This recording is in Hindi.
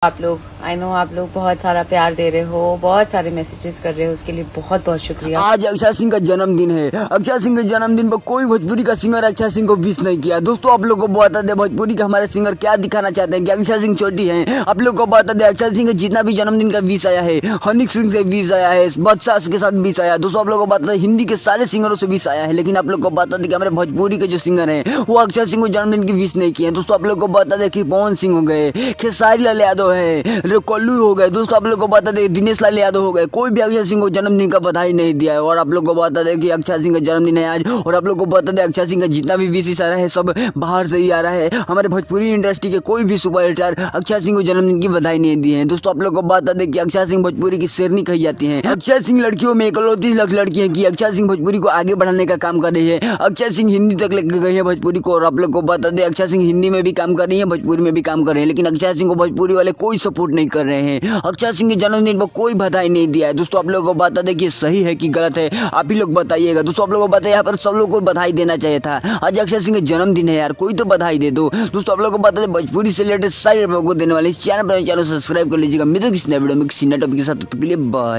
आप लोग आई नो आप लोग बहुत सारा प्यार दे रहे हो, बहुत सारे मैसेजेस कर रहे हो, उसके लिए बहुत बहुत शुक्रिया। आज अक्षय सिंह का जन्मदिन है। अक्षय सिंह के जन्मदिन पर कोई भोजपुरी का सिंगर अक्षय सिंह को विश नहीं किया। दोस्तों आप लोग को बता दे भोजपुरी के हमारे सिंगर क्या दिखाना चाहते हैं कि अक्षय सिंह छोटी हैं। आप लोग को बता दे अक्षय सिंह का जितना भी जन्मदिन का विश आया है, हनी सिंह से विश आया है, बादशाह के साथ विश आया। दोस्तों आप लोग को बता दे हिंदी के सारे सिंगरों से विश आया है, लेकिन आप लोग को बता दे कि हमारे भोजपुरी के जो सिंगर हैं वो अक्षय सिंह को जन्मदिन की विश नहीं किए। दोस्तों आप लोग को बता दे कि पवन सिंह हो गए, खेसारी लाल यादव है, कोल्लू हो गए। दोस्तों आप लोग को बता दें दिनेश लाल यादव हो गए, कोई भी अक्षय सिंह को जन्मदिन का बधाई नहीं दिया है। और आप लोग को बता दें कि अक्षय सिंह का जन्मदिन है आज। और आप लोग को बता दें अक्षय सिंह का जितना भी विशेष आ रहा है सब बाहर से ही आ रहा है। हमारे भोजपुरी इंडस्ट्री के कोई भी सुपरस्टार अक्षय सिंह को जन्मदिन की बधाई नहीं दी है। दोस्तों आप लोग को बता दें कि अक्षय सिंह भोजपुरी की शेरनी कही जाती है। अक्षय सिंह लड़कियों में इकलौती लड़की है कि अक्षय सिंह भोजपुरी को आगे बढ़ाने का काम कर रही है। अक्षय सिंह हिंदी तक लेकर गई है भोजपुरी को। और आप लोग को बता दें अक्षय सिंह हिंदी में भी काम कर रही है, भोजपुरी में भी काम कर रहे हैं, लेकिन अक्षय सिंह को भोजपुरी वाले कोई सपोर्ट नहीं कर रहे हैं। अक्षय सिंह के जन्मदिन पर कोई बधाई नहीं दिया है। दोस्तों आप लोगों को बता दें कि सही है कि गलत है, आप ही लोग बताइएगा। दोस्तों आप लोगों को बताइए, यहाँ पर सब लोग को बधाई देना चाहिए था। आज अक्षय सिंह का जन्मदिन है यार, कोई तो बधाई दे दो। दोस्तों आप लोगों को बता दें भोजपुरी से रिलेटेड सारी आपको देने वाले इस चैनल पर सब्सक्राइब कर लीजिएगा। मिलते हैं किसी नए वीडियो में किसी नए टॉपिक के साथ, तब तक के लिए बाय।